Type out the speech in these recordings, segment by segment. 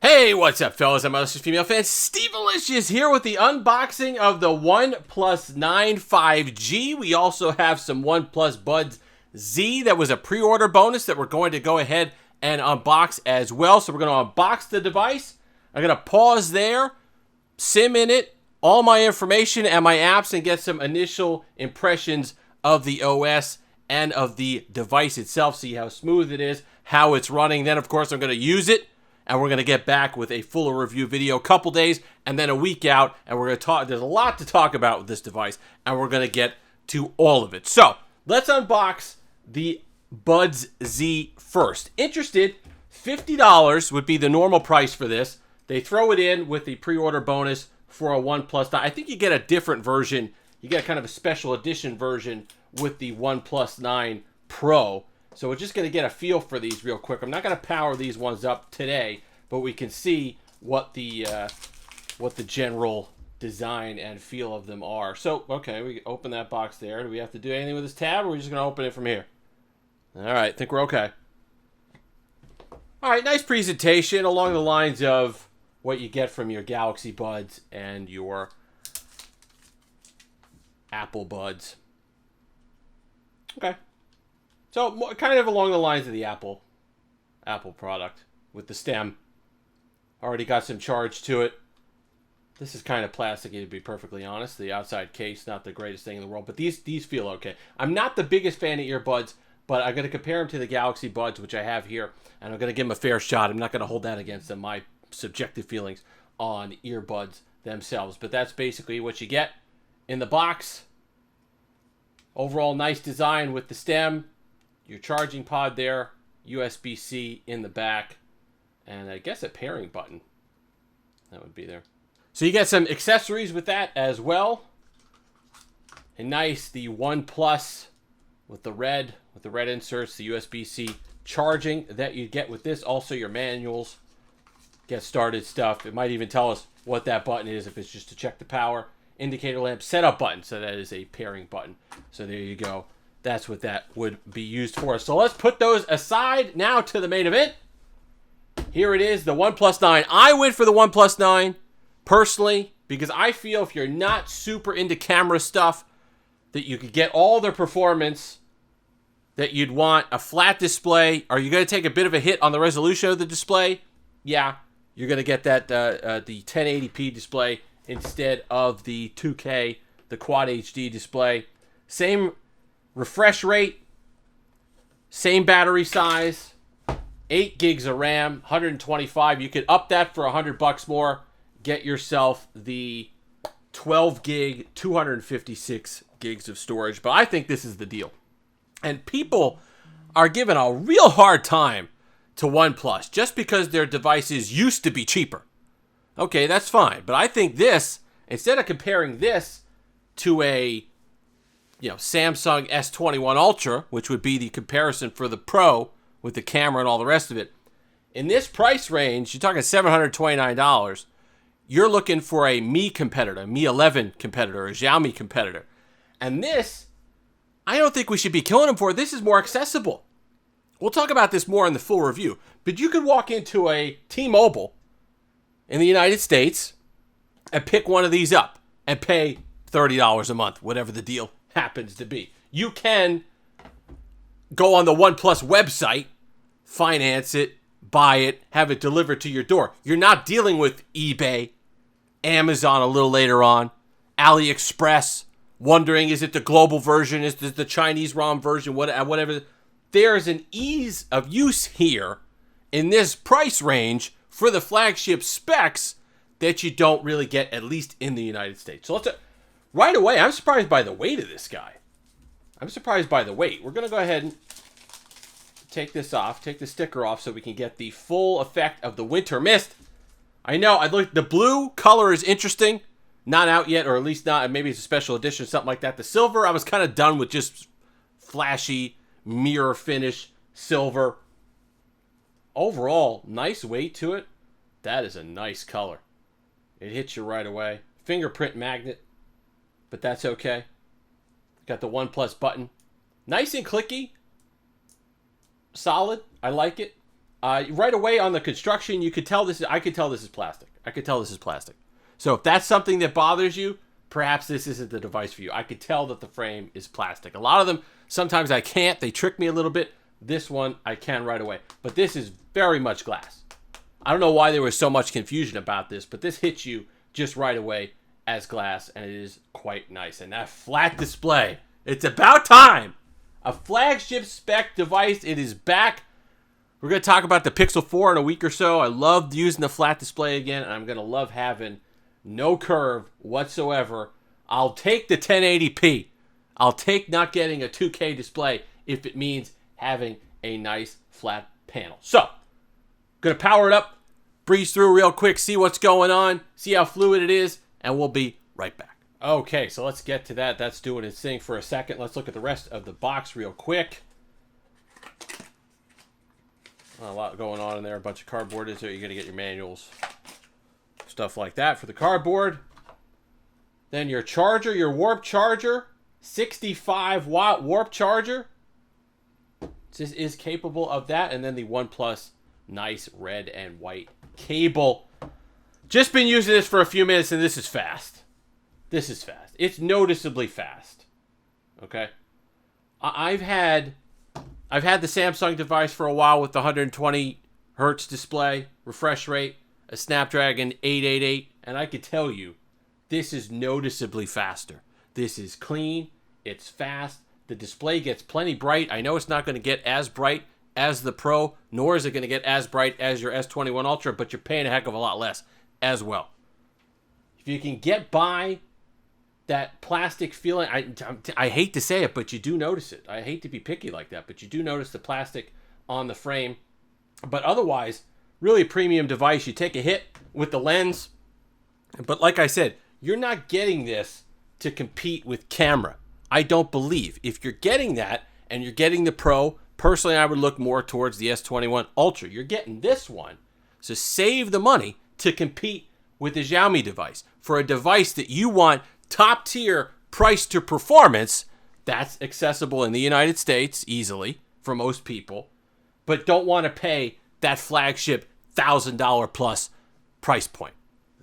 Hey, what's up, fellas? I'm Malicious Female Fan Steve Malicious here with the unboxing of the OnePlus 9 5G. We also have some OnePlus Buds Z that was a pre-order bonus that we're going to go ahead and unbox as well. So we're going to unbox the device. I'm going to pause there, sim in it, all my information and my apps, and get some initial impressions of the OS and of the device itself. See how smooth it is, how it's running. Then, of course, I'm going to use it. And we're going to get back with a fuller review video a couple days and then a week out. And we're going to talk, there's a lot to talk about with this device. And we're going to get to all of it. So let's unbox the Buds Z first. Interested, $50 would be the normal price for this. They throw it in with the pre-order bonus for a OnePlus 9. I think you get a different version. You get kind of a special edition version with the OnePlus 9 Pro. So we're just going to get a feel for these real quick. I'm not going to power these ones up today, but we can see what the general design and feel of them are. So, okay, we open that box there. Do we have to do anything with this tab, or are we just going to open it from here? All right, I think we're okay. All right, nice presentation along the lines of what you get from your Galaxy Buds and your Apple Buds. Okay. So, kind of along the lines of the Apple product with the stem. Already got some charge to it. This is kind of plasticky, to be perfectly honest. The outside case, not the greatest thing in the world, but these feel okay. I'm not the biggest fan of earbuds, but I'm going to compare them to the Galaxy Buds, which I have here, and I'm going to give them a fair shot. I'm not going to hold that against them, my subjective feelings on earbuds themselves. But that's basically what you get in the box. Overall, nice design with the stem. Your charging pod there, USB-C in the back, and I guess a pairing button. That would be there. So you get some accessories with that as well. And nice, the OnePlus with the red inserts, the USB-C charging that you get with this. Also your manuals, get started stuff. It might even tell us what that button is if it's just to check the power. Indicator lamp setup button, so that is a pairing button. So there you go. That's what that would be used for. So let's put those aside now to the main event. Here it is, the OnePlus 9. I went for the OnePlus 9 personally because I feel if you're not super into camera stuff, that you could get all the performance that you'd want. A flat display. Are you going to take a bit of a hit on the resolution of the display? Yeah, you're going to get that the 1080p display instead of the 2K, the Quad HD display. Same refresh rate, same battery size, 8 gigs of RAM, 125. You could up that for $100 more. Get yourself the 12 gig, 256 gigs of storage. But I think this is the deal. And people are giving a real hard time to OnePlus just because their devices used to be cheaper. Okay, that's fine. But I think this, instead of comparing this to a Samsung S21 Ultra, which would be the comparison for the Pro with the camera and all the rest of it. In this price range, you're talking $729. You're looking for a Mi competitor, Mi 11 competitor, a Xiaomi competitor. And this, I don't think we should be killing them for. This is more accessible. We'll talk about this more in the full review. But you could walk into a T-Mobile in the United States and pick one of these up and pay $30 a month, whatever the deal happens to be. You can go on the OnePlus website, finance it, buy it, have it delivered to your door. You're not dealing with eBay, Amazon a little later on, AliExpress, wondering is it the global version, is it the Chinese ROM version, whatever. There's an ease of use here in this price range for the flagship specs that you don't really get, at least in the United States. So right away, I'm surprised by the weight of this guy. I'm surprised by the weight. We're going to go ahead and take this off, take the sticker off so we can get the full effect of the winter mist. I know, the blue color is interesting. Not out yet, or at least not, maybe it's a special edition or something like that. The silver, I was kind of done with just flashy mirror finish silver. Overall, nice weight to it. That is a nice color. It hits you right away. Fingerprint magnet. But that's okay. Got the OnePlus button. Nice and clicky. Solid. I like it. Right away on the construction, you could tell this. I could tell this is plastic. I could tell this is plastic. So if that's something that bothers you, perhaps this isn't the device for you. I could tell that the frame is plastic. A lot of them, sometimes I can't. They trick me a little bit. This one, I can right away. But this is very much glass. I don't know why there was so much confusion about this, but this hits you just right away as glass, and it is quite nice. And that flat display, it's about time. A flagship spec device. It is back. We're going to talk about the Pixel 4 in a week or so. I loved using the flat display again, and I'm going to love having no curve whatsoever. I'll take the 1080p. I'll take not getting a 2K display if it means having a nice flat panel. So, going to power it up, breeze through real quick, see what's going on, see how fluid it is, and we'll be right back. Okay, so let's get to that. That's doing its thing for a second. Let's look at the rest of the box real quick. A lot going on in there. A bunch of cardboard is there. You're going to get your manuals. Stuff like that for the cardboard. Then your charger, your warp charger. 65-watt warp charger. This is capable of that. And then the OnePlus nice red and white cable. Just been using this for a few minutes, and this is fast. This is fast. It's noticeably fast. Okay? I've had the Samsung device for a while with the 120 hertz display, refresh rate, a Snapdragon 888, and I could tell you, this is noticeably faster. This is clean, it's fast, the display gets plenty bright. I know it's not going to get as bright as the Pro, nor is it going to get as bright as your S21 Ultra, but you're paying a heck of a lot less as well. If you can get by that plastic feeling, I hate to say it, but you do notice it. I hate to be picky like that, but you do notice the plastic on the frame. But otherwise, really a premium device. You take a hit with the lens, but like I said, you're not getting this to compete with camera. I don't believe. If you're getting that and you're getting the Pro, personally I would look more towards the S21 Ultra. You're getting this one, so save the money to compete with the Xiaomi device. For a device that you want top tier price to performance, that's accessible in the United States easily for most people, but don't want to pay that flagship $1,000 plus price point.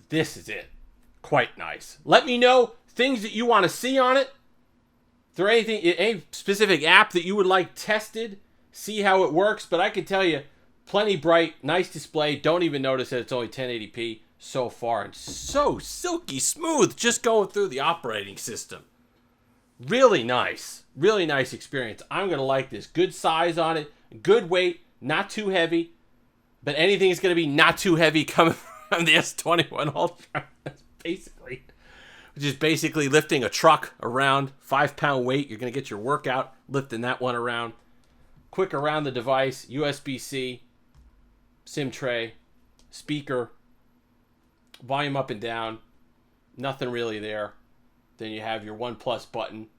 This is it. Quite nice. Let me know things that you want to see on it. Is there any specific app that you would like tested? See how it works, but I can tell you, plenty bright, nice display. Don't even notice that it's only 1080p. So far, and so silky smooth just going through the operating system. Really nice experience. I'm going to like this. Good size on it, good weight, not too heavy, but anything is going to be not too heavy coming from the S21 Ultra. Which is basically lifting a truck around, 5-pound weight. You're going to get your workout lifting that one around. Quick around the device, USB-C, SIM tray, speaker, volume up and down, nothing really there. Then you have your OnePlus button,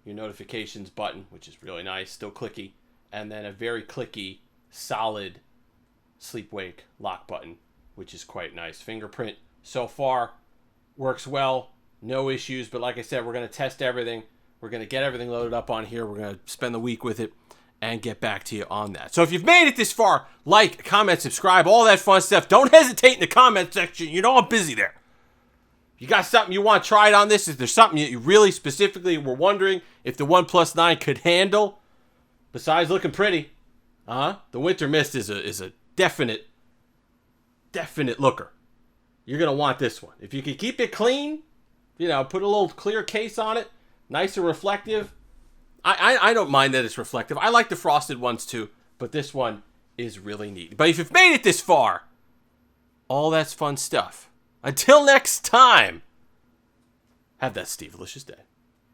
your notifications button, which is really nice, still clicky, and then a very clicky, solid sleep-wake lock button, which is quite nice. Fingerprint so far works well, no issues, but like I said, we're going to test everything. We're going to get everything loaded up on here. We're going to spend the week with it and get back to you on that. So if you've made it this far, like, comment, subscribe, all that fun stuff. Don't hesitate in the comment section. You know I'm busy there. You got something you want tried on this? Is there something that you really specifically were wondering if the OnePlus 9 could handle? Besides looking pretty, the winter mist is a definite looker. You're going to want this one. If you can keep it clean, put a little clear case on it, nice and reflective. I don't mind that it's reflective. I like the frosted ones too, but this one is really neat. But if you've made it this far, all that's fun stuff. Until next time, have that Steve-alicious day.